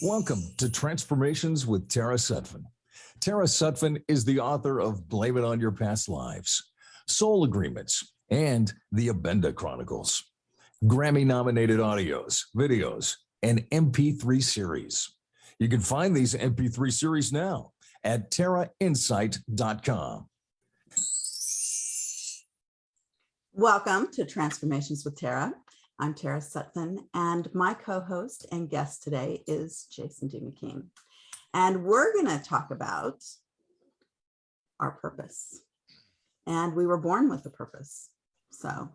Welcome to Transformations with Tara Sutphen. Tara Sutphen is the author of Blame It on Your Past Lives, Soul Agreements, and the Abenda Chronicles. Grammy-nominated audios, videos, and MP3 series. You can find these MP3 series now at tarainsight.com. Welcome to Transformations with Tara. I'm Tara Sutphen, and my co-host and guest today is Jason D McKean. And we're going to talk about our purpose. And we were born with a purpose. So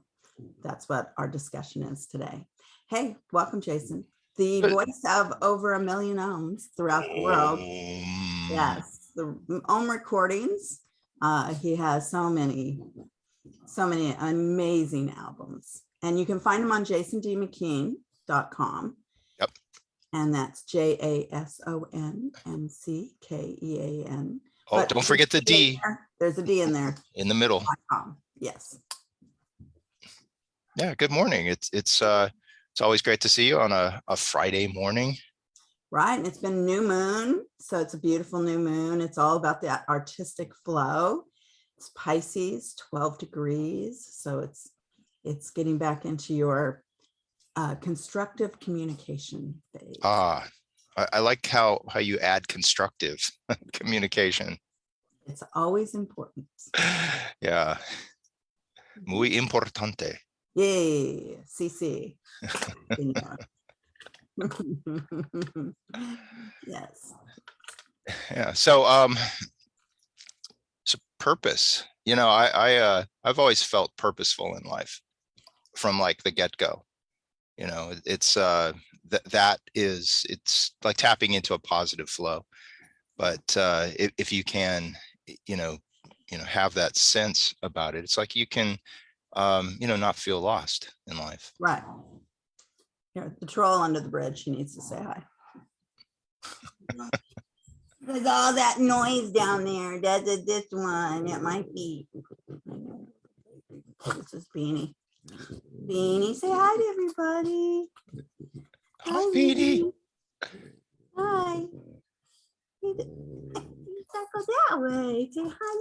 that's what our discussion is today. Hey, welcome, Jason. The voice of over 1 million ohms throughout the world. Yes, the ohm recordings. He has so many amazing albums. And you can find them on jasondmckean.com. Yep. And that's JASONMCKEAN. Oh, but don't forget the D. There's a D in there. In the middle. Yes. Yeah, good morning. It's always great to see you on a Friday morning. Right. And it's been new moon. So it's a beautiful new moon. It's all about that artistic flow. It's Pisces, 12 degrees. So it's getting back into your constructive communication phase. I like how you add constructive communication. It's always important. Yeah. Muy importante. Yay, CC. Yes. Yeah. So purpose. You know, I've always felt purposeful in life from like the get-go. You know, it's it's like tapping into a positive flow. But if you can, have that sense about it, it's like you can, not feel lost in life. Right. Here, the troll under the bridge, he needs to say hi. There's all that noise down there. That's this one at my feet. This is Beanie. Beanie, say hi to everybody. Hi, Beanie. Hi. You go that way. Say hi,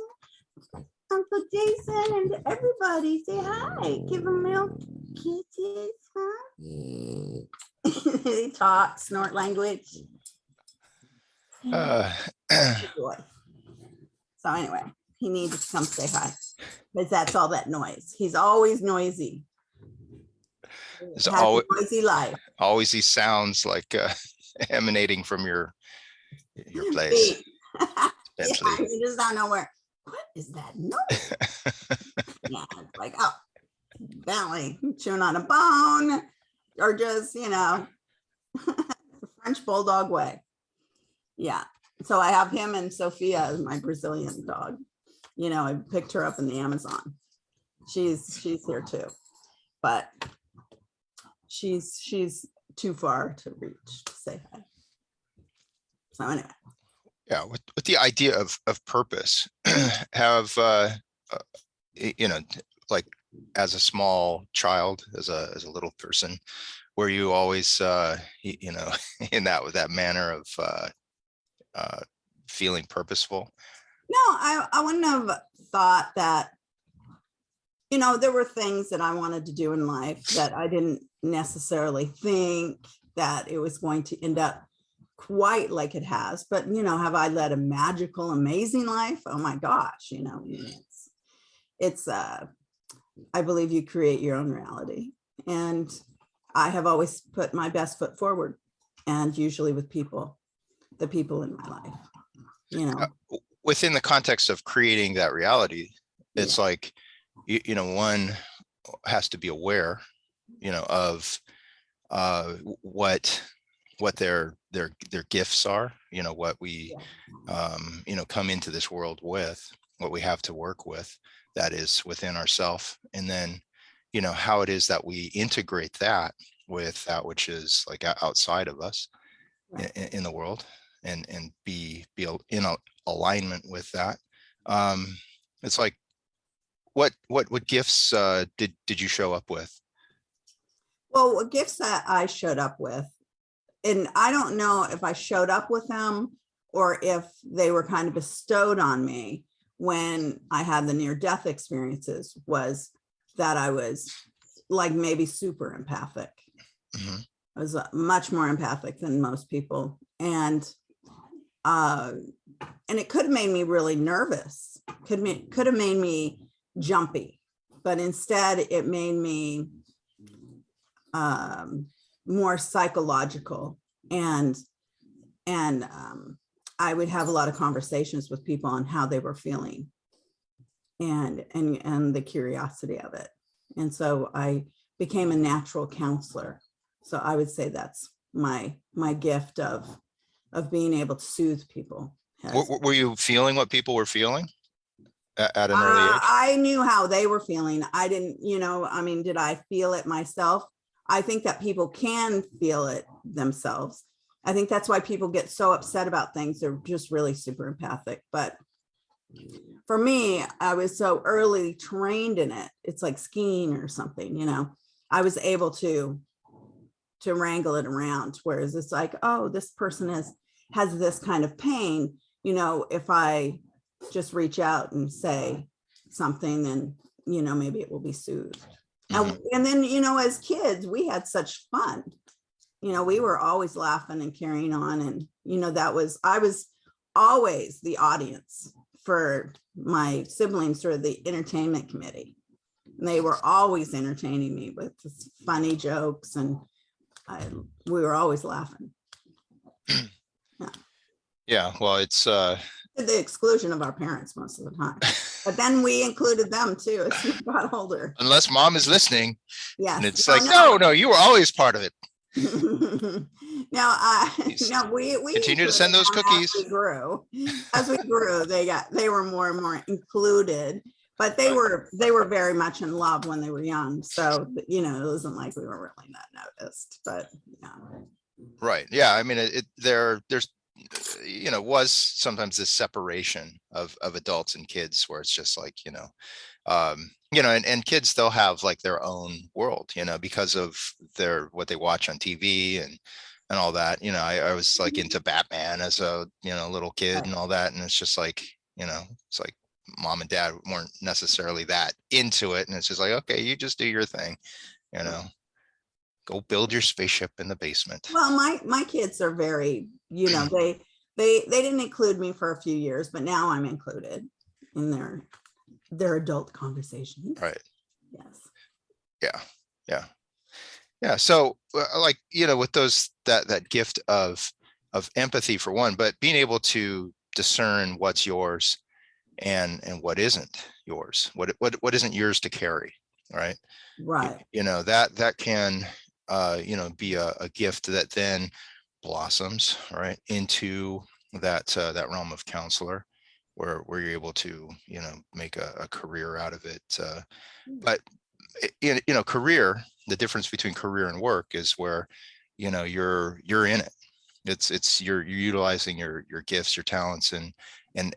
Uncle Jason, and everybody. Say hi. Give them little kisses, huh? They talk, snort language. So anyway, he needs to come say hi because that's all that noise. He's always noisy. It's always noisy life. Always these sounds like emanating from your place. Yeah, you just don't know where. What is that noise? Yeah, it's like, oh, belly chewing on a bone, or just the French bulldog way. Yeah. So I have him and Sophia as my Brazilian dog. I picked her up in the Amazon. She's here too, but she's too far to reach to say hi. So anyway. Yeah, with the idea of purpose, have like as a small child, as a little person, were you always in that manner of feeling purposeful? No, I wouldn't have thought that, there were things that I wanted to do in life that I didn't necessarily think that it was going to end up quite like it has. But, have I led a magical, amazing life? Oh my gosh, it's I believe you create your own reality. And I have always put my best foot forward, and usually with the people in my life, within the context of creating that reality, it's like, one has to be aware, of what their gifts are, what we, come into this world with, what we have to work with, that is within ourselves. And then, how it is that we integrate that with that which is like outside of us, right, in the world, and be in alignment with that. It's like, what gifts did you show up with? Well, gifts that I showed up with and I don't know if I showed up with them or if they were kind of bestowed on me when I had the near-death experiences, was that I was like maybe super empathic. Mhm. I was much more empathic than most people. And it could have made me really nervous, could have made me jumpy, but instead it made me more psychological, and I would have a lot of conversations with people on how they were feeling, and the curiosity of it. And so I became a natural counselor. So I would say that's my gift of being able to soothe people. Were you feeling what people were feeling at an early age? I knew how they were feeling. I didn't, I mean, did I feel it myself? I think that people can feel it themselves. I think that's why people get so upset about things. They're just really super empathic. But for me, I was so early trained in it. It's like skiing or something, I was able to wrangle it around. Whereas it's like, oh, this person has this kind of pain. If I just reach out and say something, then, maybe it will be soothed. Mhm. And then, as kids, we had such fun. We were always laughing and carrying on. And, I was always the audience for my siblings or the entertainment committee. And they were always entertaining me with funny jokes, and we were always laughing. Yeah, well, it's To the exclusion of our parents most of the time. But then we included them too as we got older. unless mom is listening, Yes. and it's like, no, you were always part of it. We Continue to send those cookies. As we grew, they were more and more included, but they were very much in love when they were young. So, it wasn't like we were really not noticed, but yeah. Right. Yeah. I mean, there's was sometimes this separation of adults and kids where it's just like, and kids, they'll have like their own world, because of what they watch on TV and all that. I was like into Batman as a, little kid and all that. And it's just like, it's like mom and dad weren't necessarily that into it. And it's just like, okay, you just do your thing, go build your spaceship in the basement. Well, my kids are very, they didn't include me for a few years, but now I'm included in their adult conversations. Right. Yes. Yeah. So like, with that gift of empathy for one, but being able to discern what's yours and what isn't yours, what isn't yours to carry. Right. That can, be a gift that then blossoms right into that realm of counselor, where you're able to make a career out of it. But career, the difference between career and work is where you're in it. It's you're utilizing your gifts, your talents, and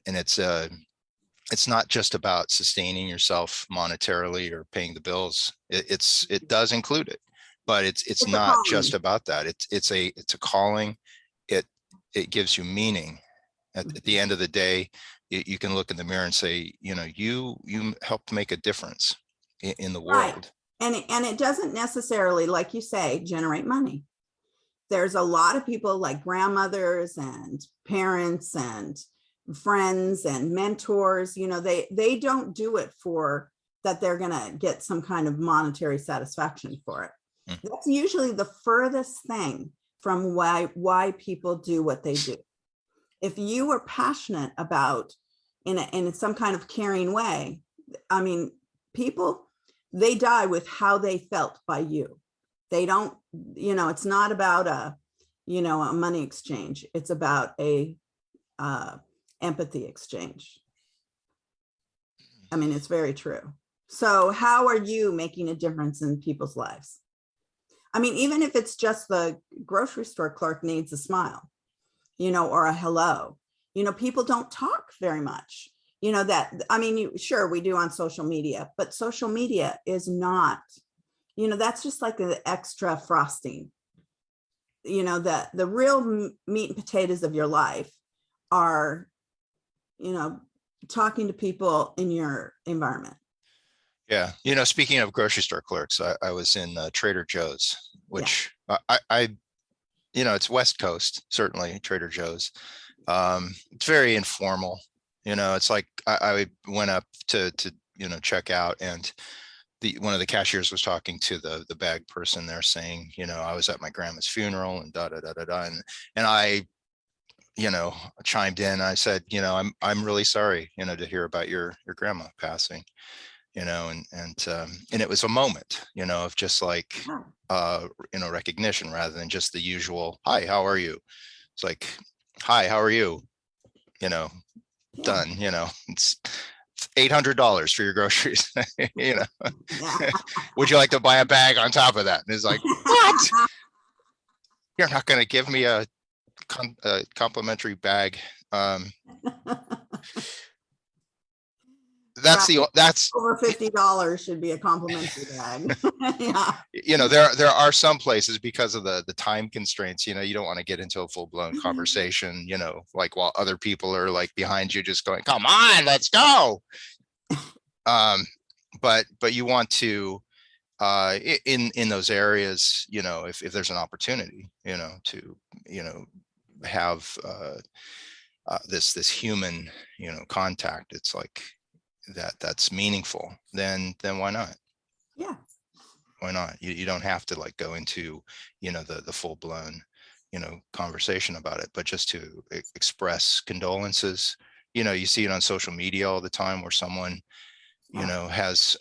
it's not just about sustaining yourself monetarily or paying the bills. It does include it, but it's not just about that. It's a calling. It gives you meaning. At the end of the day, you can look in the mirror and say, you helped make a difference in the world. Right. And it doesn't necessarily, like you say, generate money. There's a lot of people like grandmothers and parents and friends and mentors, they don't do it for that they're going to get some kind of monetary satisfaction for it. That's usually the furthest thing from why people do what they do. If you were passionate about in some kind of caring way, I mean, people, they die with how they felt by you. They don't, it's not about a money exchange. It's about a empathy exchange. I mean, it's very true. So how are you making a difference in people's lives? I mean, even if it's just the grocery store clerk needs a smile, or a hello, people don't talk very much, sure, we do on social media, but social media is not, that's just like the extra frosting. the real meat and potatoes of your life are, talking to people in your environment. Yeah. Speaking of grocery store clerks, I was in Trader Joe's, which I it's West Coast, certainly Trader Joe's. It's very informal. It's like I went up to check out, and one of the cashiers was talking to the bag person there, saying, I was at my grandma's funeral and da da da da da, and I chimed in. I said, I'm really sorry, to hear about your grandma passing, and it was a moment, of just like, recognition rather than just the usual, hi, how are you? It's like, hi, how are you? Done, it's $800 for your groceries, would you like to buy a bag on top of that? And it's like, what? You're not going to give me a complimentary bag. That's over $50 should be a complimentary bag. There are some places, because of the time constraints, you don't want to get into a full-blown conversation, like while other people are like behind you just going, come on, let's go. But you want to, in those areas, if there's an opportunity, to, have this human, contact, it's like that's meaningful, then why not? Yeah. Why not? You don't have to like go into, the full-blown, conversation about it, but just to express condolences. You see it on social media all the time, where someone, has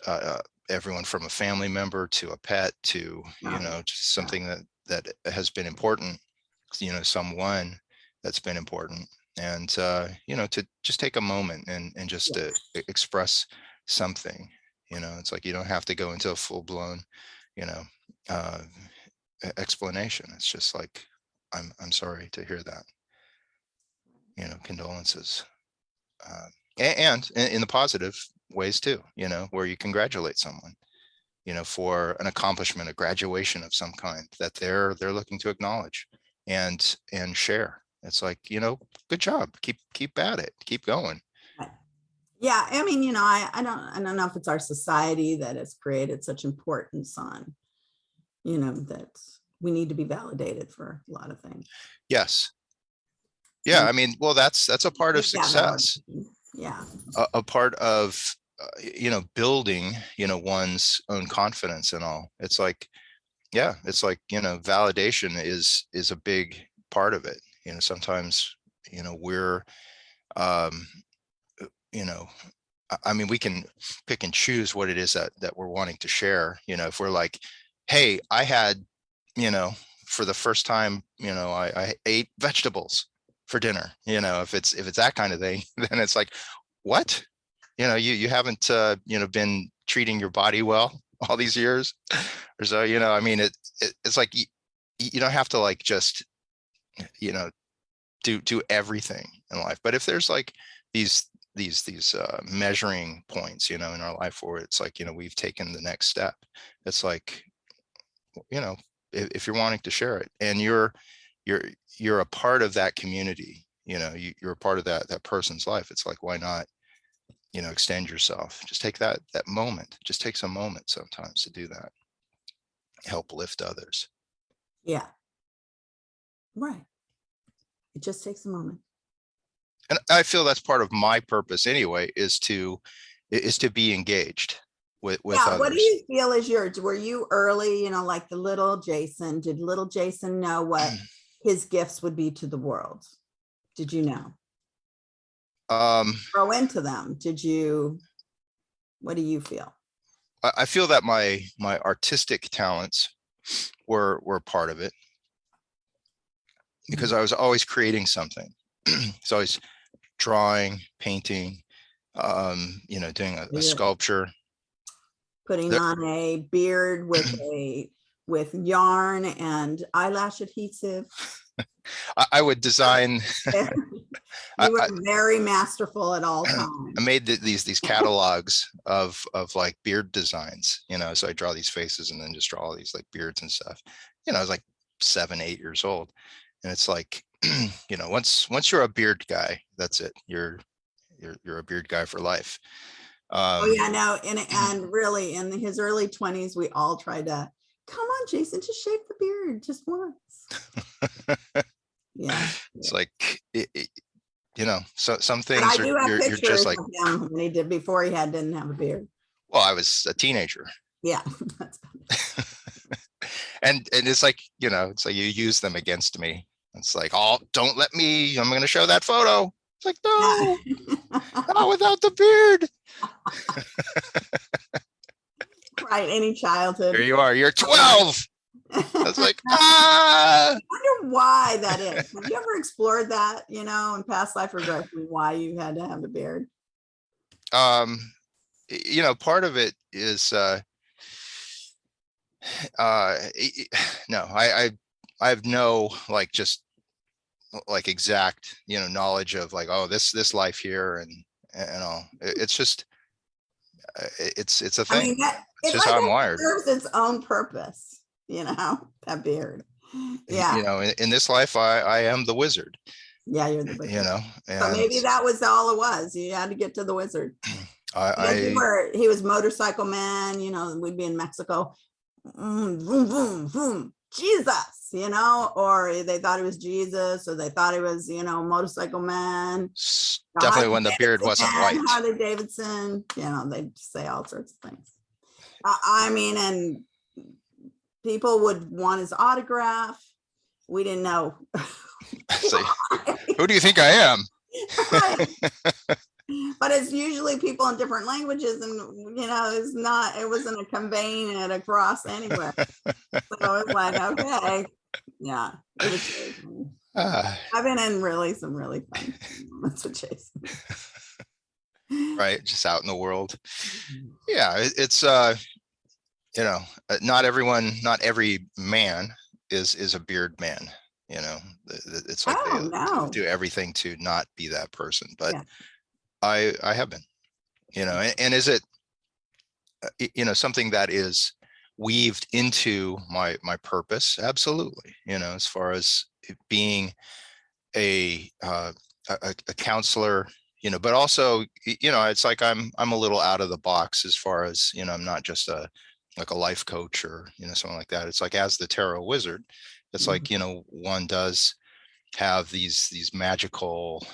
everyone from a family member to a pet to, just something that has been important, someone that's been important. And, to just take a moment and just to express something, it's like, you don't have to go into a full-blown, explanation. It's just like, I'm sorry to hear that, condolences. And in the positive ways too, where you congratulate someone, for an accomplishment, a graduation of some kind that they're looking to acknowledge and share. It's like, good job. Keep at it. Keep going. Yeah. I mean, I don't know if it's our society that has created such importance on, that we need to be validated for a lot of things. Yes. Yeah. I mean, well, that's a part of success. Yeah. A part of, building, one's own confidence and all. It's like, validation is a big part of it. Sometimes, we're, I mean, we can pick and choose what it is that we're wanting to share. If we're like, hey, I had, for the first time, I ate vegetables for dinner, if it's that kind of thing, then it's like, what? You haven't, been treating your body well all these years or so, I mean, it's like, you don't have to like, just, do everything in life. But if there's like these measuring points, in our life where it's like, we've taken the next step, it's like, if you're wanting to share it and you're a part of that community, you're a part of that person's life, it's like, why not, extend yourself, just take that moment, just takes a moment sometimes to do that, help lift others. Yeah. Right. It just takes a moment. And I feel that's part of my purpose anyway, is to be engaged with others. What do you feel is were you early, like the little Jason? Did little Jason know what his gifts would be to the world? Did you know? Grow into them. What do you feel? I feel that my artistic talents were part of it, because I was always creating something. So always drawing, painting, doing a sculpture. Putting on a beard with yarn and eyelash adhesive. I would design. You were very masterful at all times. I made these catalogs of like beard designs, so I draw these faces and then just draw all these like beards and stuff. I was like 7, 8 years old. And it's like, once you're a beard guy, that's it. You're a beard guy for life. Oh yeah, no, and really in his early 20s, we all tried to, come on, Jason, just shave the beard just once. Yeah. It's like, so some But things I are, do have you're pictures just like, of him when he did, before he didn't have a beard. well, I was a teenager. Yeah. And it's like, it's like you use them against me. It's like, oh, don't let me, I'm going to show that photo. It's like, no, not without the beard. Right. Any childhood. Here you are, you're 12. I was like, I wonder why that is. Have you ever explored that, in past life regression, why you had to have a beard? part of it is, no, I have no, like, just like exact, knowledge of like, oh, this life here and all. It's just, it's a thing. I mean, it's just how I'm wired. It serves its own purpose, that beard. Yeah. In this life, I am the wizard. Yeah, you're the wizard. And so maybe that was all it was. You had to get to the wizard. He was motorcycle man, we'd be in Mexico. Boom, boom, boom, Jesus, or they thought it was Jesus, or they thought it was, motorcycle man. Definitely when the beard wasn't white. Harley Davidson, they'd say all sorts of things. I mean, and people would want his autograph. We didn't know. So, who do you think I am? But it's usually people in different languages, and it wasn't a conveying it across anywhere. So it's like, okay, yeah, it was I've been in some really fun moments with Jason. Right, just out in the world. Yeah, it's not every man is a beard man. It's like they do everything to not be that person, but yeah. I have been, and is it, something that is weaved into my purpose? Absolutely. As far as being a counselor, but also, it's like I'm a little out of the box as far as, I'm not just a life coach or, something like that. It's like, as the tarot wizard, it's like, one does have these magical,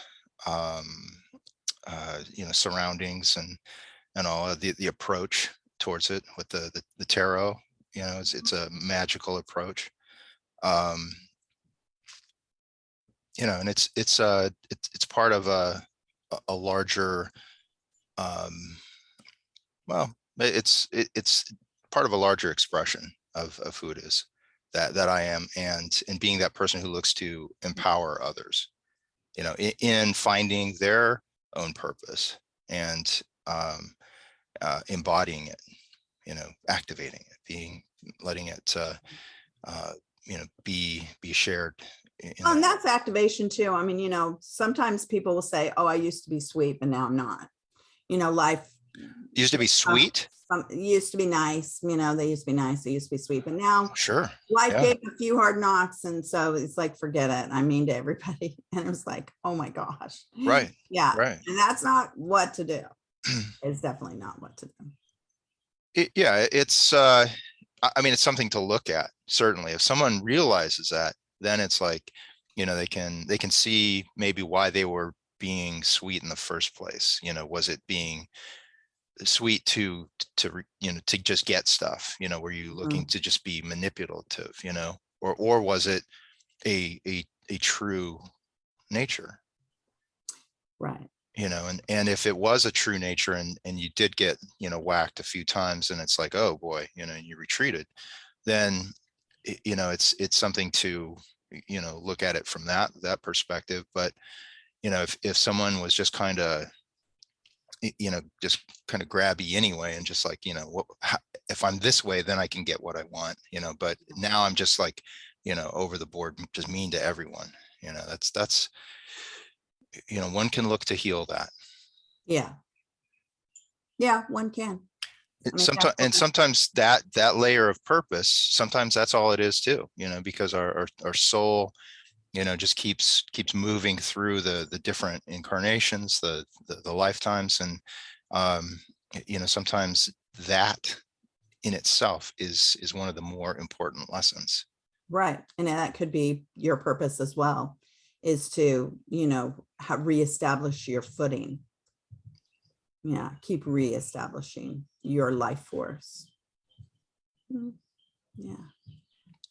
surroundings and all of the approach towards it with the tarot, it's a magical approach. And it's part of a larger, it's part of a larger expression of who it is that I am, and being that person who looks to empower others, in finding their own purpose and embodying it, activating it, letting it be shared. And that's activation too. I mean, sometimes people will say, oh, I used to be sweet, but now I'm not. Life used to be sweet. Used to be nice, they used to be nice, they used to be sweet, but now sure, life gave a few hard knocks, and so it's like, forget it, I'm mean to everybody. And it was like, oh my gosh, right, yeah, right. And that's not what to do. It's definitely not what to do. It's it's something to look at. Certainly, if someone realizes that, then it's like, they can see maybe why they were being sweet in the first place. Was it being sweet to just get stuff, were you looking to just be manipulative, or was it a true nature, right? And if it was a true nature and you did get whacked a few times, and it's like, oh boy, you retreated, then it's something to look at it from that perspective. But if someone was just kind of just kind of grabby anyway, and just like, if I'm this way, then I can get what I want, but now I'm just like, over the board, just mean to everyone, that's one can look to heal that. Yeah, one can. I mean, Sometimes, that's and what- sometimes that layer of purpose, sometimes that's all it is too, because our soul, just keeps moving through the different incarnations, the lifetimes. And, sometimes that in itself is one of the more important lessons. right. And that could be your purpose as well, is to, reestablish your footing. Yeah, keep reestablishing your life force. Yeah.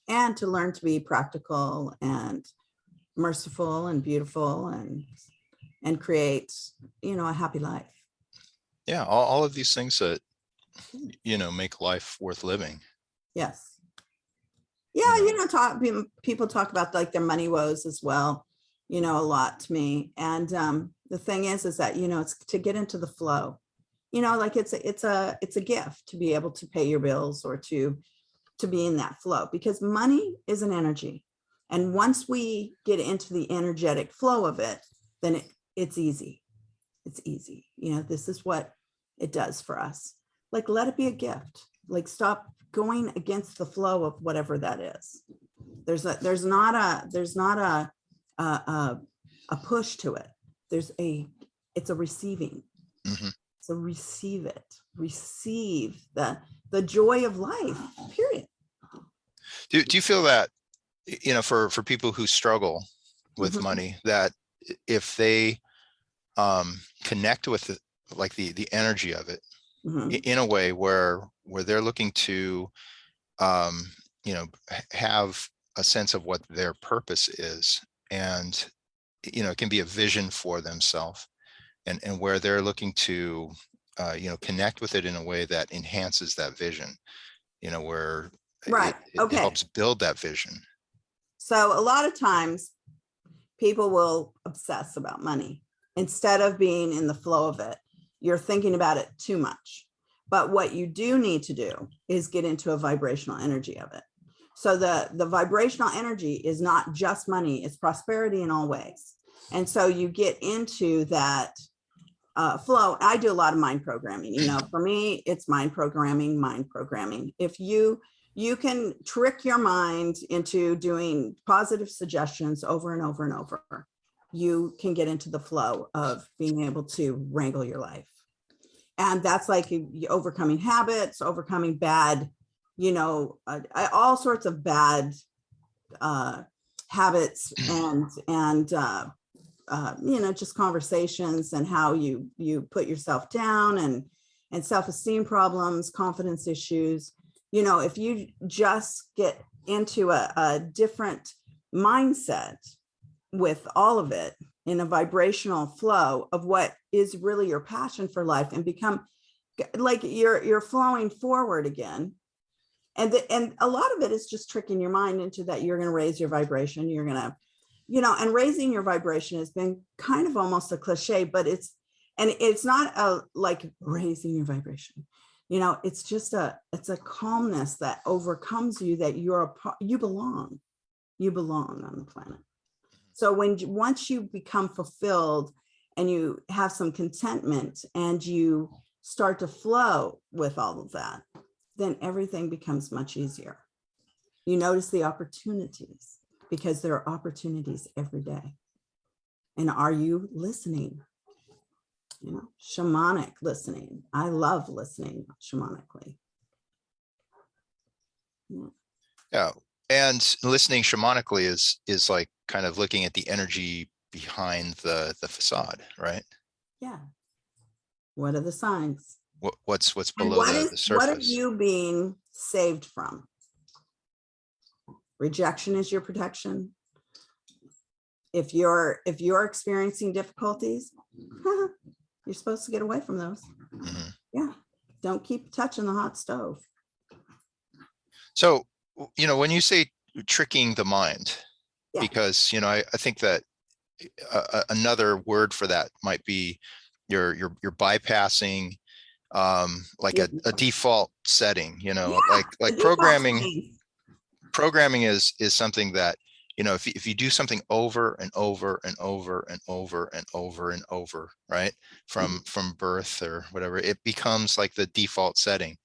And to learn to be practical and merciful and beautiful and create, a happy life. Yeah, all of these things that make life worth living. Yes. Yeah, You people talk about like their money woes as well, a lot to me. And the thing is that, it's to get into the flow, like it's a gift to be able to pay your bills or to be in that flow, because money is an energy. And once we get into the energetic flow of it, then it's easy. It's easy. This is what it does for us. Like, let it be a gift. Like, stop going against the flow of whatever that is. There's not a push to it. It's a receiving. Mhm. So receive it. Receive the joy of life, period. Do you feel that, for people who struggle with Mhm. money, that if they connect with the energy of it Mhm. in a way where they're looking to have a sense of what their purpose is, and it can be a vision for themselves, and where they're looking to connect with it in a way that enhances that vision, where Right. it Okay. helps build that vision. So a lot of times people will obsess about money instead of being in the flow of it. You're thinking about it too much. But what you do need to do is get into a vibrational energy of it. So the vibrational energy is not just money, it's prosperity in all ways. And so you get into that flow. I do a lot of mind programming. For me, it's mind programming. If you can trick your mind into doing positive suggestions over and over and over, you can get into the flow of being able to wrangle your life. And that's like overcoming habits, overcoming bad, all sorts of bad habits and just conversations, and how you put yourself down, and self-esteem problems, confidence issues. If you just get into a different mindset with all of it, in a vibrational flow of what is really your passion for life, and become like you're flowing forward again. And a lot of it is just tricking your mind into that you're going to raise your vibration. You're going to, and raising your vibration has been kind of almost a cliche, but it's not like raising your vibration. It's just it's a calmness that overcomes you, that you belong on the planet. So once you become fulfilled and you have some contentment and you start to flow with all of that, then everything becomes much easier. You notice the opportunities, because there are opportunities every day. And are you listening? Shamanic listening. I love listening shamanically. Yeah. And listening shamanically is like kind of looking at the energy behind the facade, right? Yeah. What are the signs? What's And below the surface? What are you being saved from? Rejection is your protection. If you're experiencing difficulties, you're supposed to get away from those. Mhm. Yeah. Don't keep touching the hot stove. So, when you say tricking the mind, Yeah. because, I think that another word for that might be you're bypassing like a default setting, Yeah, like the default programming. setting. Programming is something that if you do something over and over and over and over and over and over, right, from birth or whatever, it becomes like the default setting,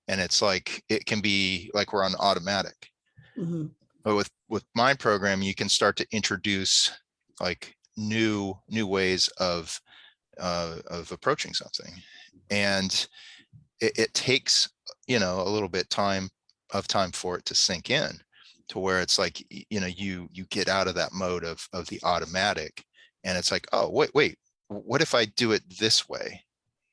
and it's like it can be like we're on automatic. Mm-hmm. But with mind program, you can start to introduce like new ways of approaching something, and it takes a little bit time for it to sink in, to where it's like you get out of that mode of the automatic, and it's like, oh wait, what if I do it this way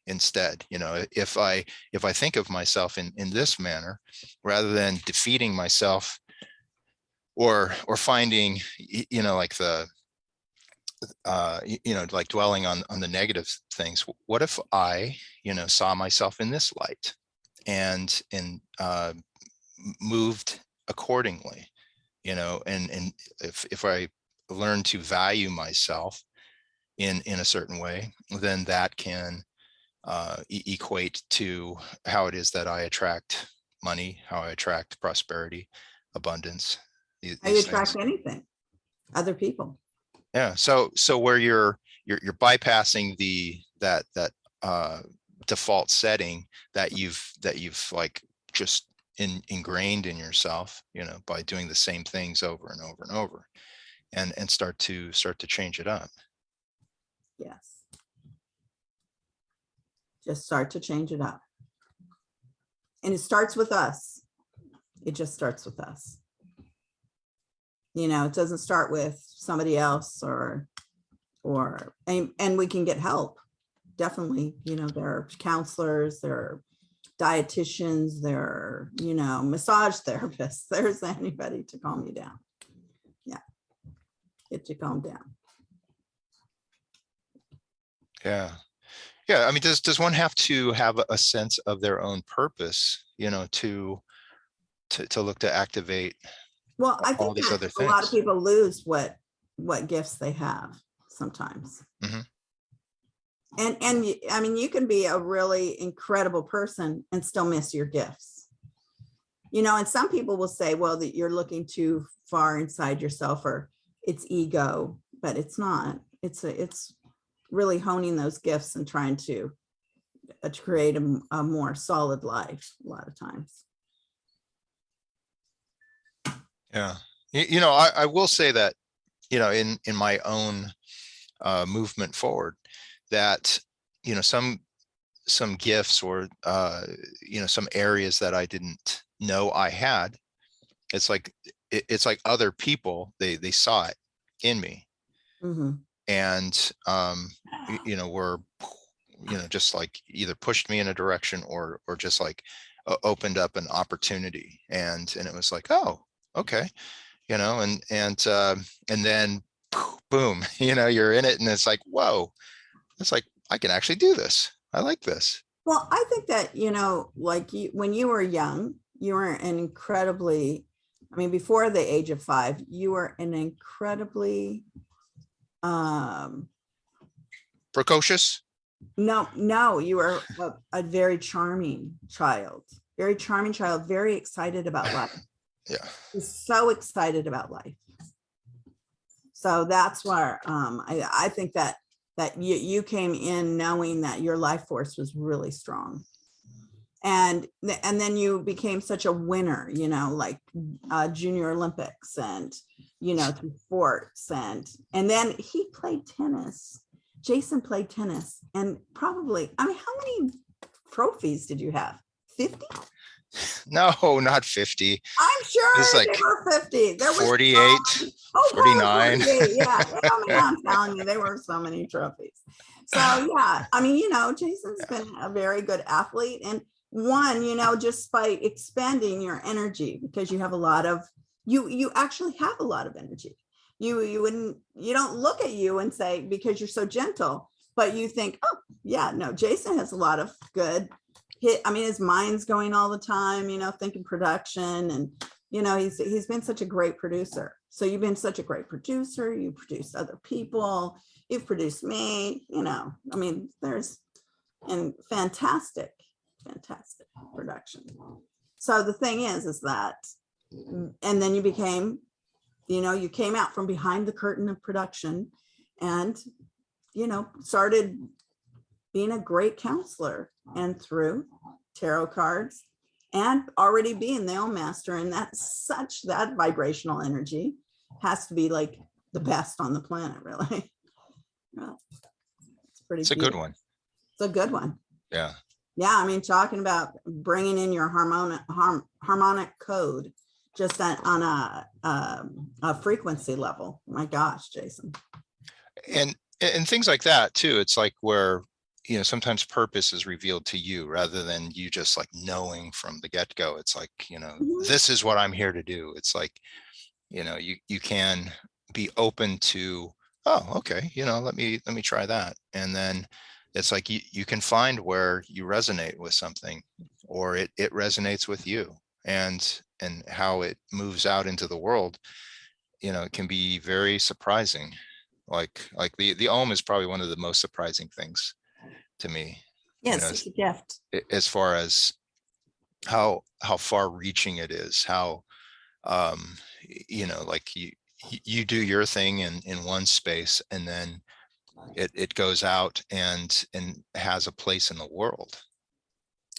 instead? If I think of myself in this manner, rather than defeating myself or finding like the like dwelling on the negative things. What if I saw myself in this light and moved accordingly, and if I learn to value myself in a certain way, then that can equate to how it is that I attract money, how I attract prosperity, abundance, How you these attract things. anything, other people. Yeah. So where you're bypassing that default setting that you've like just ingrained in yourself, by doing the same things over and over and over, and start to change it up. Yes. Just start to change it up. And it starts with us. It just starts with us. It doesn't start with somebody else and we can get help. Definitely, there are counselors, there are dietitians, there are, massage therapists. There's anybody to calm you down. Yeah. Get you calmed down. Yeah. Yeah. I mean, does one have to have a sense of their own purpose, to look to activate Well, I all think these that other a lot of things? people lose what gifts they have sometimes. Mm-hmm. And I mean, you can be a really incredible person and still miss your gifts. And some people will say, well, that you're looking too far inside yourself, or it's ego, but it's not. It's really honing those gifts and trying to create a more solid life a lot of times. Yeah. I will say that, in my own movement forward, that, some gifts or, some areas that I didn't know I had, it's like other people, they saw it in me. Mm-hmm. And, were, just like either pushed me in a direction or just like opened up an opportunity. And it was like, oh, okay. And then boom, you're in it, and it's like, whoa, it's like, I can actually do this. I like this. Well, I think that, like when you were young, you were an incredibly, I mean, before the age of 5, you were an incredibly, Precocious. no, you were a very charming child, very excited about life. Yeah. So excited about life. So that's where I think that you came in knowing that your life force was really strong, and then you became such a winner, like Junior Olympics and through sports, and then he played tennis. Jason played tennis, and probably, I mean, how many trophies did you have? 50? No, not 50. I'm sure It's like they were 50. There was 48, oh, 49. 48. Yeah. I'm telling you, there were so many trophies. So yeah, I mean, Jason's been a very good athlete, and one, just by expanding your energy, because you have a lot of, you actually have a lot of energy. You don't look at you and say, because you're so gentle, but you think, oh yeah, no, Jason has a lot of good his mind's going all the time, thinking production, and he's been such a great producer. So you've been such a great producer. You produced other people. You've produced me. I mean, and fantastic production. So the thing is that, and then you became You came out from behind the curtain of production and, started being a great counselor, and through tarot cards and already being the own master. And that vibrational energy has to be like the best on the planet, really. Yeah, it's pretty It's a good one. It's a good one. Yeah. Yeah. I mean, talking about bringing in your harmonic code just on a frequency level. My gosh, Jason. And things like that too. It's like where, sometimes purpose is revealed to you rather than you just like knowing from the get-go. It's like, this is what I'm here to do. It's like, you can be open to, oh, okay, let me try that. And then it's like you can find where you resonate with something, or it resonates with you, and how it moves out into the world. It can be very surprising. Like the Om is probably one of the most surprising things to me. Yes, it's a gift. As far as how far reaching it is, how like you do your thing in one space, and then it goes out and has a place in the world.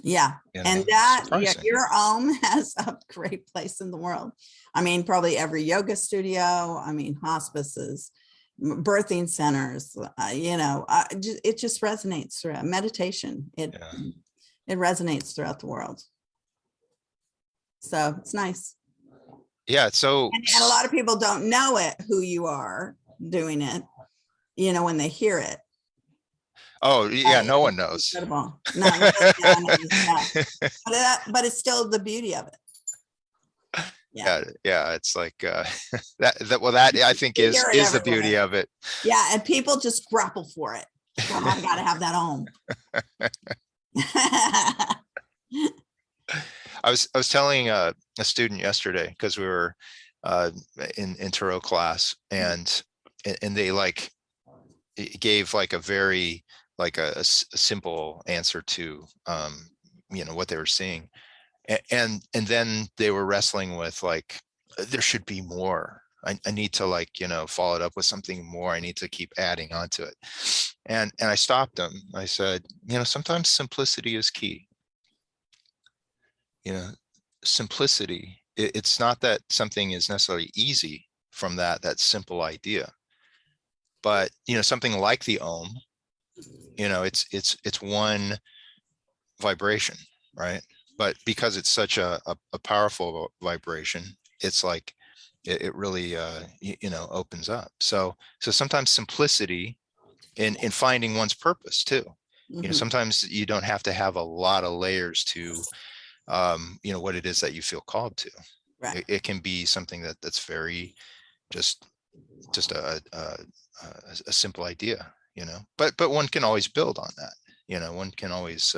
Yeah. And that, yeah, your Om has a great place in the world. I mean, probably every yoga studio, hospices, birthing centers, it just resonates through meditation. It resonates throughout the world. So it's nice. Yeah. So and a lot of people don't know it, who you are doing it, when they hear it. Oh yeah, no one knows. Incredible. No, but it's still the beauty of it. Yeah, it's like that I think is the beauty of it. Yeah, and people just grapple for it. Oh, I gotta have that Om. I was telling a student yesterday, because we were in tarot class, and they like gave like a very like a simple answer to what they were seeing. And then they were wrestling with like, there should be more. I need to like, follow it up with something more. I need to keep adding on to it. And I stopped them. I said, sometimes simplicity is key. Simplicity. It's not that something is necessarily easy from that simple idea, but something like the Om, it's one vibration, right? But because it's such a powerful vibration, it's like it really opens up. So sometimes simplicity in finding one's purpose too. Mm-hmm. Sometimes you don't have to have a lot of layers to what it is that you feel called to. Right. It can be something that's very just a simple idea, but one can always build on that. One can always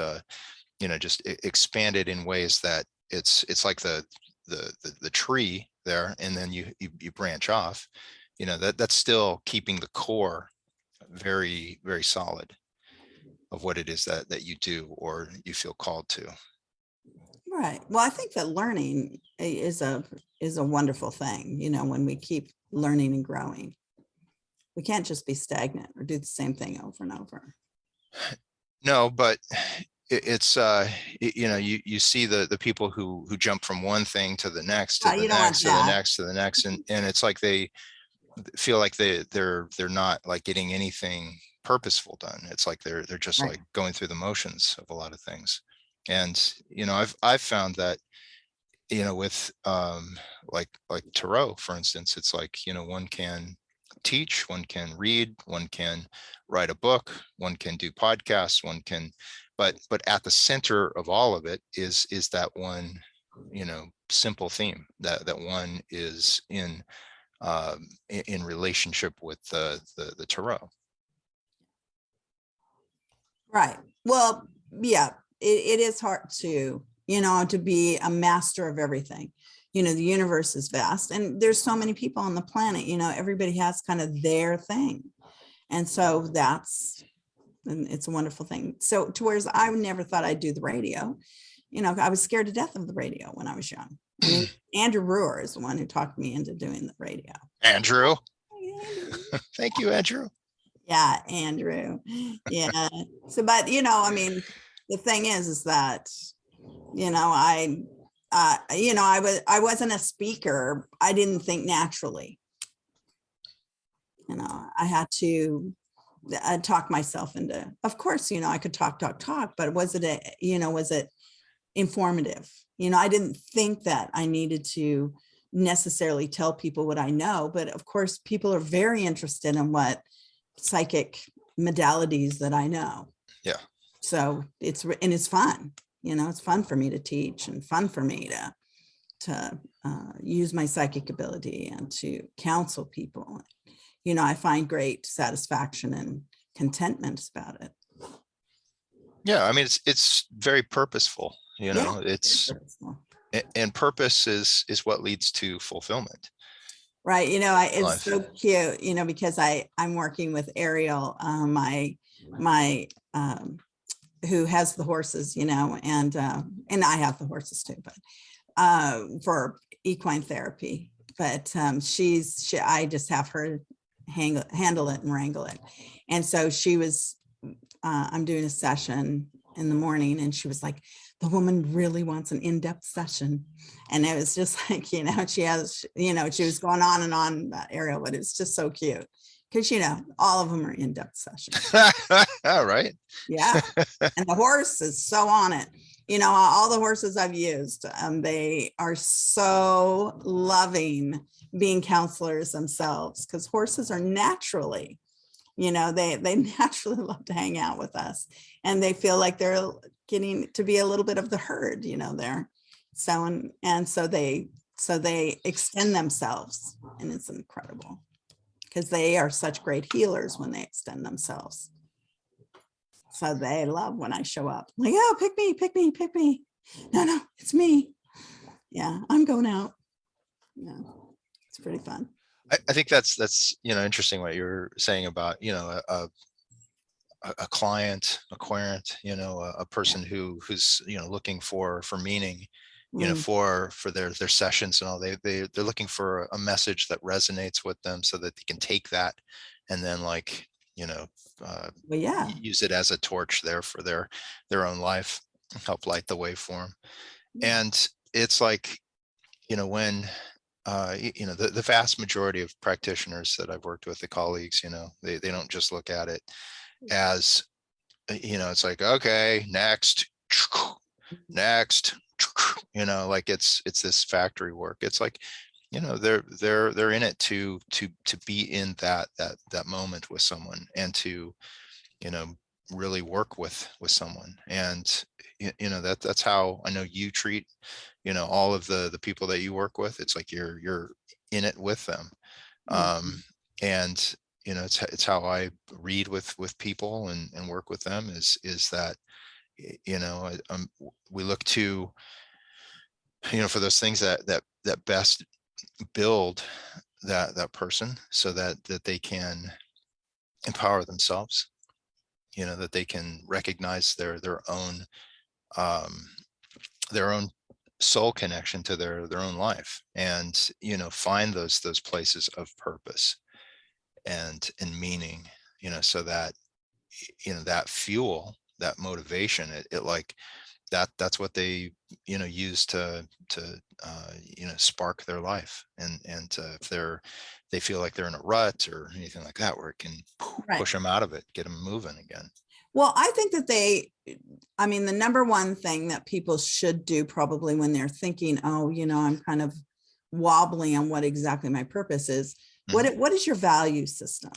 just expand it in ways that it's like the tree there, and then you branch off. That's still keeping the core very, very solid of what it is that you do or you feel called to. Right. Well, I think that learning is a wonderful thing. When we keep learning and growing, we can't just be stagnant or do the same thing over and over. No, but it's you see the people who jump from one thing to the next to the next to the next to the next, and it's like they feel like they're not like getting anything purposeful done. It's like they're just right. Like going through the motions of a lot of things. And I've found that with like tarot, for instance, it's like one can teach, one can read, one can write a book, one can do podcasts, one can, but at the center of all of it is that one simple theme that one is in relationship with the tarot. Right. Well, yeah, it is hard to be a master of everything. The universe is vast, and there's so many people on the planet. Everybody has kind of their thing, and so it's a wonderful thing. So to whereas I never thought I'd do the radio. I was scared to death of the radio when I was young. I mean, Andrew Brewer is the one who talked me into doing the radio. Andrew. Andrew. Thank you, Andrew. Yeah, Andrew. Yeah. So, but I mean, the thing is that, I wasn't a speaker. I didn't think naturally. I had to talk myself into, of course, I could talk, but was it informative? I didn't think that I needed to necessarily tell people what I know, but of course, people are very interested in what psychic modalities that I know. Yeah. So it's fun, it's fun for me to teach and fun for me to use my psychic ability and to counsel people. I find great satisfaction and contentment about it. Yeah. I mean, it's very purposeful, Yeah, it's, very purposeful. and purpose is what leads to fulfillment. Right. It's Life. so cute, because I'm working with Ariel, my who has the horses, and I have the horses too, but for equine therapy. But I just have her handle it and wrangle it. And so I'm doing a session in the morning, and she was like, the woman really wants an in-depth session. And it was just like, she was going on and on about Ariel, but it's just so cute because, all of them are in-depth sessions. All right. Yeah. And the horse is so on it. All the horses I've used, they are so loving being counselors themselves, because horses are naturally, they naturally love to hang out with us, and they feel like they're getting to be a little bit of the herd, they're so, and so they extend themselves, and it's incredible because they are such great healers when they extend themselves. So they love when I show up, like, oh, pick me, pick me, pick me. No, it's me. Yeah, I'm going out. Yeah, it's pretty fun. I think that's interesting what you're saying about a client, a querent, a person who's looking for meaning, for their sessions and all. They're looking for a message that resonates with them, so that they can take that and then use it as a torch there for their own life, help light the way for them. And it's like, when the vast majority of practitioners that I've worked with, the colleagues, they don't just look at it as, it's like, okay, next, like it's this factory work. It's like, they're in it to be in that moment with someone, and to, really work with someone. And, that's how I know you treat, all of the people that you work with. It's like you're in it with them. And, it's how I read with people and work with them is that, we look to, for those things that best build that person, so that they can empower themselves, that they can recognize their own soul connection to their own life, and find those places of purpose and meaning, so that that fuel, that motivation, it like that's what they use to spark their life, and if they feel like they're in a rut or anything like that, where it can push them out of it, get them moving again. Well, I think that the number one thing that people should do probably when they're thinking, oh, I'm kind of wobbly on what exactly my purpose is. What is your value system?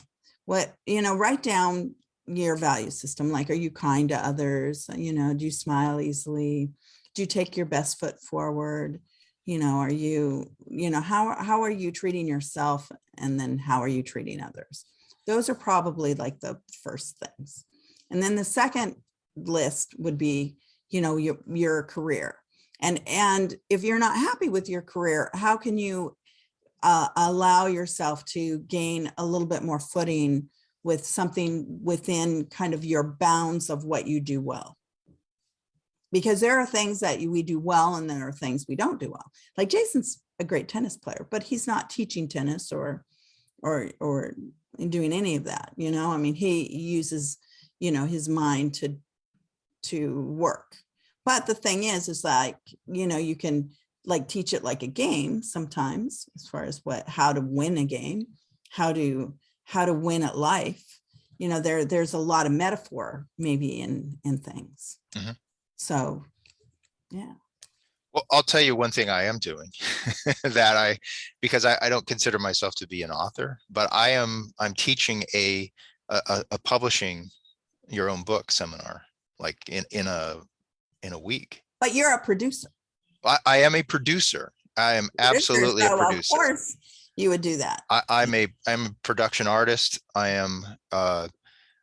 Write down your value system. Like, are you kind to others? Do you smile easily? Do you take your best foot forward? Are you, how are you treating yourself? And then how are you treating others? Those are probably like the first things. And then the second list would be, your career. And if you're not happy with your career, how can you allow yourself to gain a little bit more footing with something within kind of your bounds of what you do well? because there are things that we do well and there are things we don't do well. Like Jason's a great tennis player, but he's not teaching tennis or doing any of that. You know, I mean, he uses, you know, his mind to work. But the thing is like, you know, you can like teach it like a game sometimes, as far as how to win a game, how to win at life. You know, there's a lot of metaphor maybe in things. Mm-hmm. So, yeah. Well, I'll tell you one thing I am doing because I don't consider myself to be an author, but I'm teaching a publishing your own book seminar, like in a week. But you're a producer. I am a producer. I am absolutely a producer. Of course you would do that. I'm a production artist. I am,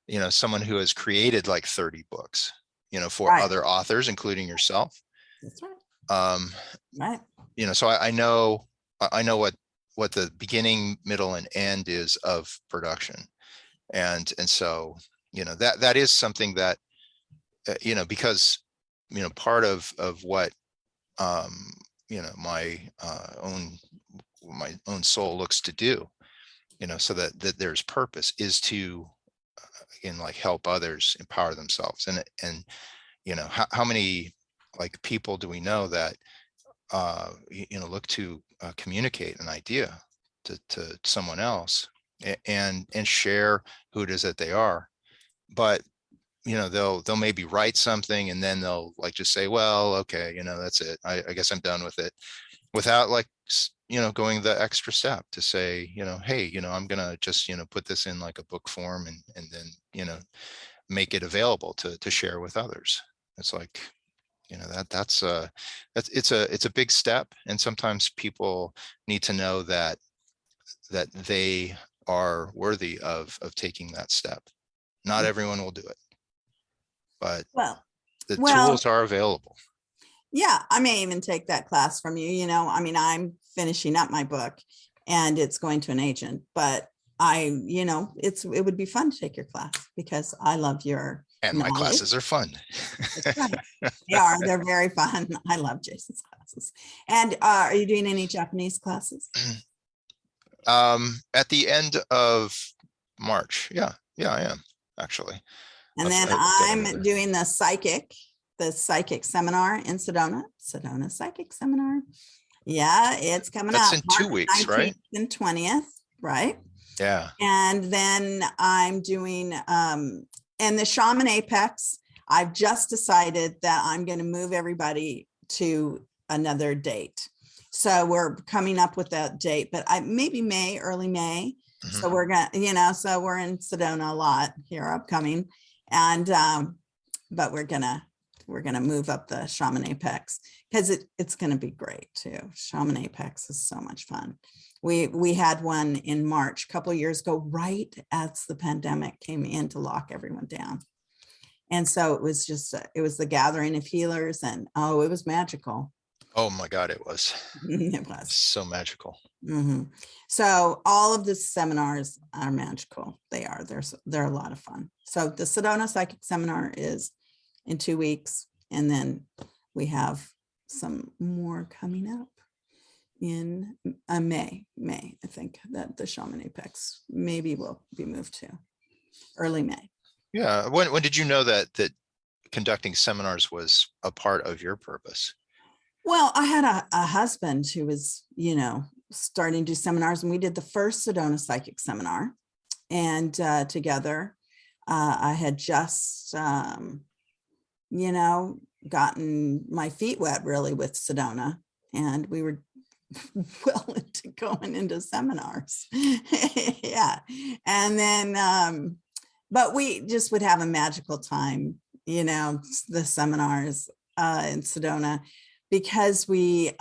you know, someone who has created like 30 books, you know, for other authors, including yourself. That's right. Right. You know, so I know what the beginning, middle, and end is of production. And so, you know, that is something that, you know, because, you know, part of what, you know, my own soul looks to do, you know, so that there's purpose is to, again, like help others empower themselves. And, you know, how many like people do we know that, you know, look to communicate an idea to someone else and share who it is that they are. But, you know, they'll maybe write something and then they'll like just say, well, okay, you know, that's it. I guess I'm done with it, without like, you know, going the extra step to say, you know, hey, you know, I'm going to just, you know, put this in like a book form and then, you know, make it available to share with others. It's like, you know, it's a big step. And sometimes people need to know that they are worthy of taking that step. Not everyone will do it, but the tools are available. Yeah, I may even take that class from you. You know, I mean, I'm finishing up my book and it's going to an agent, but you know, it would be fun to take your class because I love your and my classes are fun. Right. They're very fun. I love Jason's classes. And are you doing any Japanese classes? At the end of March. Yeah, I am actually. And then I'm doing the psychic seminar in Sedona psychic seminar. Yeah, it's coming up. That's in 2 weeks, right? And 20th, right? Yeah. And then I'm doing and the Shaman Apex. I've just decided that I'm going to move everybody to another date. So we're coming up with that date, but maybe early May. Mm-hmm. So we're going to, you know, so we're in Sedona a lot here upcoming. And but we're gonna move up the Shaman Apex because it's gonna be great too. Shaman Apex is so much fun. We had one in March a couple of years ago, right as the pandemic came in to lock everyone down. And so it was the gathering of healers, and it was magical. Oh my God, it was. It was so magical. Mm-hmm. So all of the seminars are magical. They are. They're a lot of fun. So the Sedona Psychic Seminar is in 2 weeks, and then we have some more coming up in May. I think that the Shaman Apex maybe will be moved to early May. Yeah. When did you know that conducting seminars was a part of your purpose? Well, I had a husband who was, you know, starting to do seminars, and we did the first Sedona Psychic Seminar, and together I had just, you know, gotten my feet wet really with Sedona, and we were well into going into seminars. Yeah. And then, but we just would have a magical time, you know, the seminars in Sedona, because we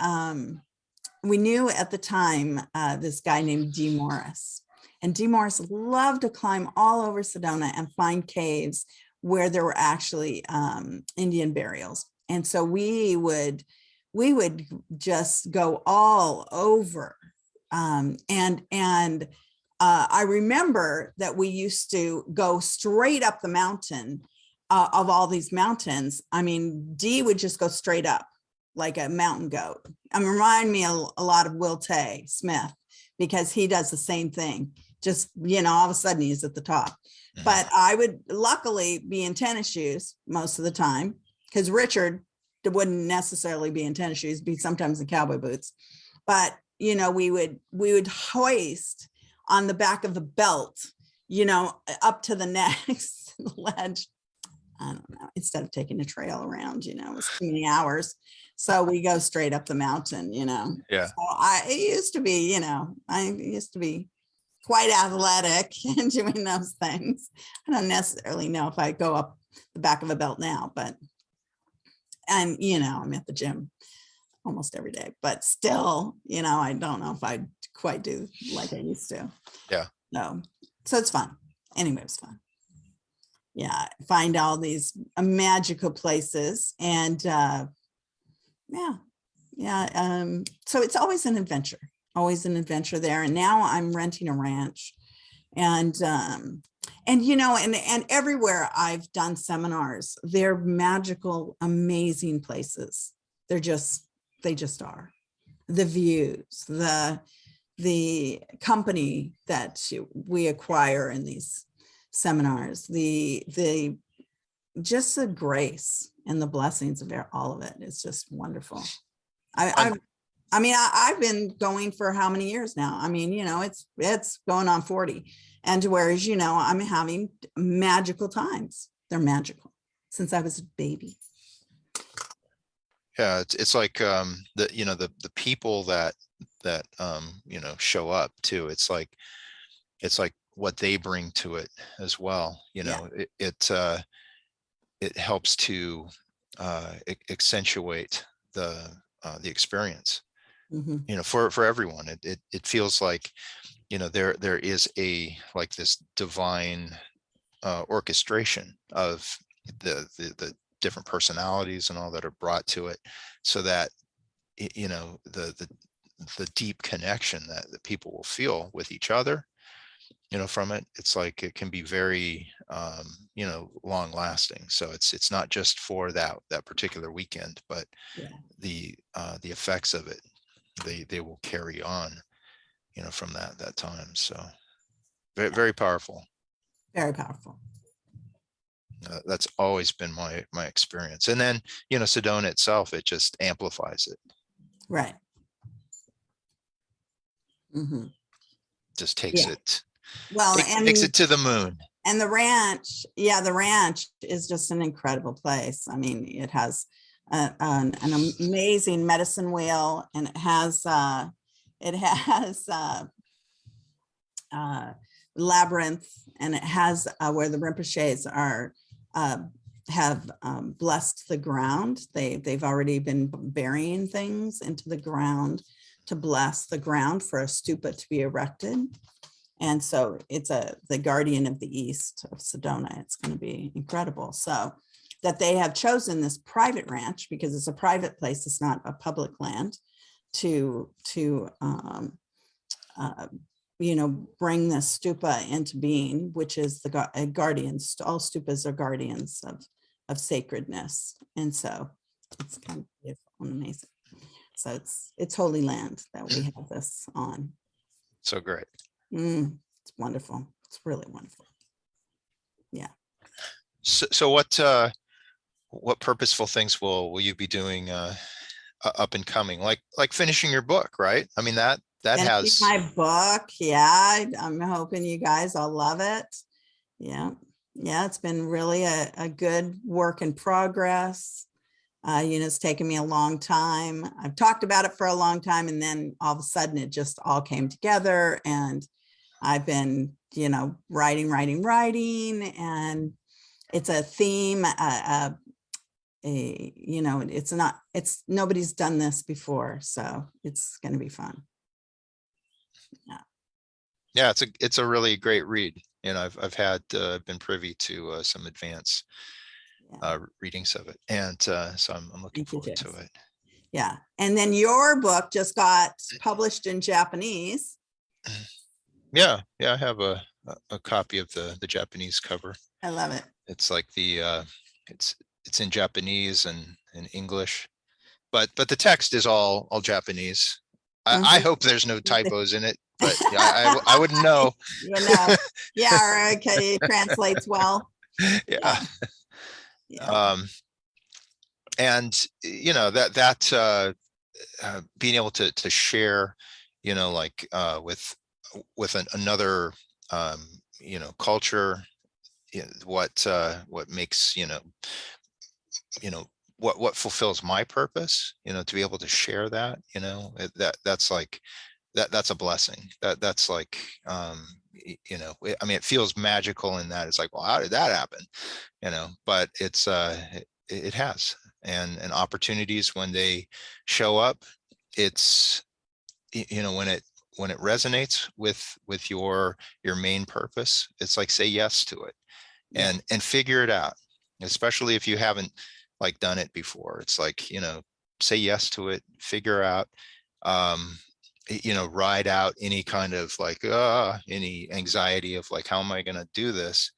knew at the time this guy named D Morris. And D Morris loved to climb all over Sedona and find caves where there were actually Indian burials. And so we would just go all over. And I remember that we used to go straight up the mountain of all these mountains, I mean, D would just go straight up like a mountain goat. Remind me a lot of Will Tay Smith, because he does the same thing. Just, all of a sudden he's at the top. But I would luckily be in tennis shoes most of the time, because Richard wouldn't necessarily be in tennis shoes, be sometimes in cowboy boots. But, we would hoist on the back of the belt, up to the next ledge. I don't know, instead of taking a trail around, it was too many hours. So we go straight up the mountain, Yeah. So I used to be quite athletic in doing those things. I don't necessarily know if I go up the back of a belt now, but, and, I'm at the gym almost every day, but still, I don't know if I quite do like I used to. Yeah. No. So it's fun. Anyway, it was fun. Yeah. Find all these magical places and, so it's always an adventure there. And now I'm renting a ranch and everywhere I've done seminars, they're magical, amazing places. They just are. The views, the company that we acquire in these seminars, the just the grace and the blessings of all of it. It's just wonderful. I've been going for how many years now? It's going on 40. And whereas, I'm having magical times. They're magical since I was a baby. Yeah, it's like the people that show up too. It's like what they bring to it as well. It helps to accentuate the experience. For everyone. It feels like there is this divine orchestration of the different personalities and all that are brought to it, so that the deep connection that the people will feel with each other from it. It's like it can be very long lasting. So it's not just for that particular weekend, but the effects of it, they will carry on from that time. So very, very powerful. Very powerful. That's always been my experience. And then Sedona itself, it just amplifies it. Right. Just takes it. Well, takes it to the moon. And the ranch, the ranch is just an incredible place. It has an amazing medicine wheel, and it has labyrinth, and it has where the Rinpoches have blessed the ground. They've already been burying things into the ground to bless the ground for a stupa to be erected. And so it's the guardian of the east of Sedona. It's going to be incredible. So that they have chosen this private ranch, because it's a private place, it's not a public land, to bring the stupa into being, which is the guardians. All stupas are guardians of sacredness. And so it's kind of beautiful and amazing. So it's holy land that we have this on. So great. It's wonderful. It's really wonderful. Yeah. So what purposeful things will you be doing up and coming, like finishing your book, right? That has my book. Yeah. I'm hoping you guys all love it. Yeah. It's been really a good work in progress. It's taken me a long time. I've talked about it for a long time, and then all of a sudden it just all came together, and I've been, writing, and it's a theme, it's nobody's done this before. So it's going to be fun. Yeah. It's a really great read. I've been privy to some advanced readings of it. And so I'm looking forward to it. Yeah. And then your book just got published in Japanese. Yeah. I have a copy of the Japanese cover. I love it. It's like it's in Japanese and in English, but the text is all Japanese. I hope there's no typos in it, but I wouldn't know. You know, yeah, or okay, it translates well. Yeah. Yeah. And being able to share, like with another culture, what makes what fulfills my purpose, to be able to share that, that's like that's a blessing. That's like I mean, it feels magical in that it's like, well, how did that happen? But it has. And opportunities, when they show up, it's when it resonates with your main purpose, it's like, say yes to it and figure it out, especially if you haven't like done it before. It's like, say yes to it, figure out, ride out any kind of like any anxiety of like, how am I going to do this?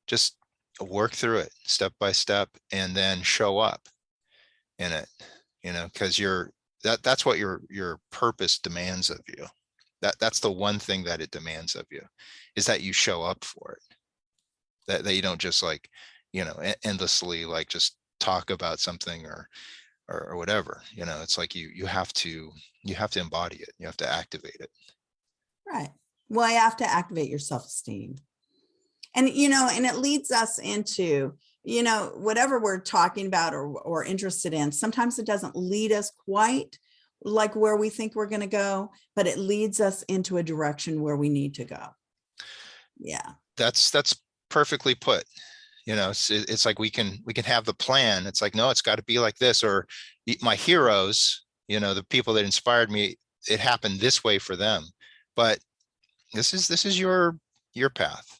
Just work through it step by step, and then show up in it, because that's what your purpose demands of you. That's the one thing that it demands of you, is that you show up for it, that you don't just like, endlessly like just talk about something or whatever. It's like you have to embody it. You have to activate it. Right. Well, you have to activate your self-esteem. And, and it leads us into, whatever we're talking about or interested in. Sometimes it doesn't lead us quite like where we think we're going to go, but it leads us into a direction where we need to go. Yeah. That's perfectly put. It's like we can have the plan. It's like, no, it's got to be like this. Or my heroes, the people that inspired me, it happened this way for them. But this is your path.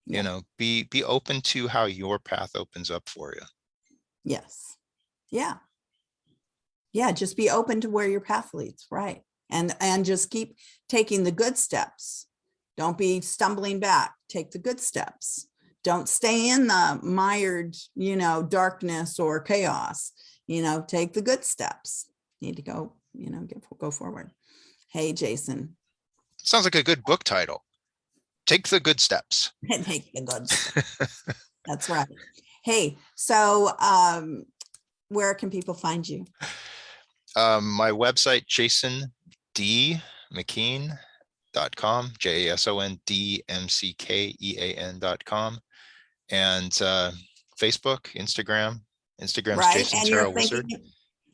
Yeah. Be open to how your path opens up for you. Yes. Yeah. Yeah. Just be open to where your path leads. Right. And just keep taking the good steps. Don't be stumbling back. Take the good steps. Don't stay in the mired, darkness or chaos. Take the good steps. Need to go, go forward. Hey, Jason. Sounds like a good book title. Take the good steps. Take the good steps. That's right. Hey, so where can people find you? My website, D McKean.com, JASONDMCKEAN.com, and Facebook, Instagram's Right. Jason And Tarot Wizard.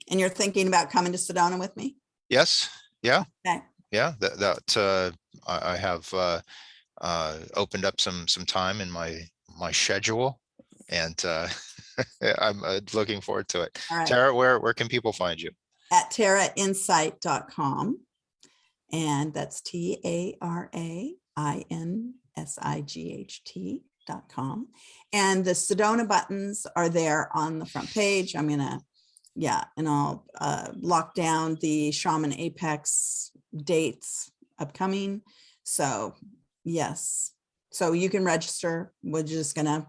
And you're thinking about coming to Sedona with me? Yes. Yeah. Okay. Yeah. I have opened up some time in my schedule, and I'm looking forward to it. All right. Tara, where can people find you? At tarainsight.com. And that's TARAINSIGHT.com. And the Sedona buttons are there on the front page. I'm going to, and I'll lock down the Shaman Apex dates upcoming. So, yes. So you can register. We're just going to,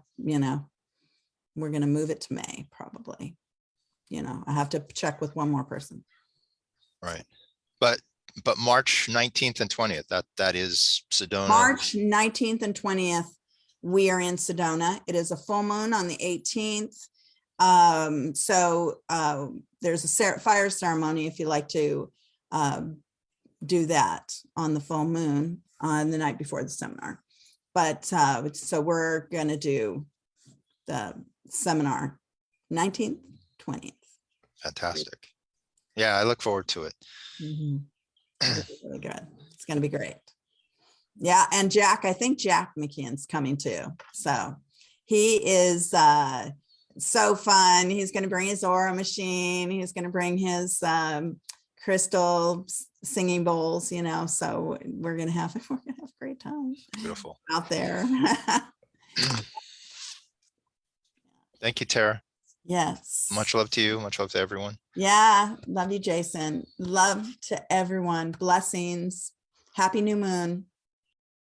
we're going to move it to May, probably. I have to check with one more person. Right. But March 19th and 20th, that is Sedona. March 19th and 20th, we are in Sedona. It is a full moon on the 18th. So there's a fire ceremony if you like to do that on the full moon on the night before the seminar. But so we're going to do the seminar 19th, 20th. Fantastic. Yeah, I look forward to it. Mm-hmm. Really good. It's going to be great. Yeah. And I think Jack McKean's coming too. So he is so fun. He's going to bring his aura machine. He's going to bring his crystal singing bowls, so we're going to have a great time. Beautiful. Out there. Thank you, Tara. Yes. Much love to you. Much love to everyone. Yeah. Love you, Jason. Love to everyone. Blessings. Happy new moon.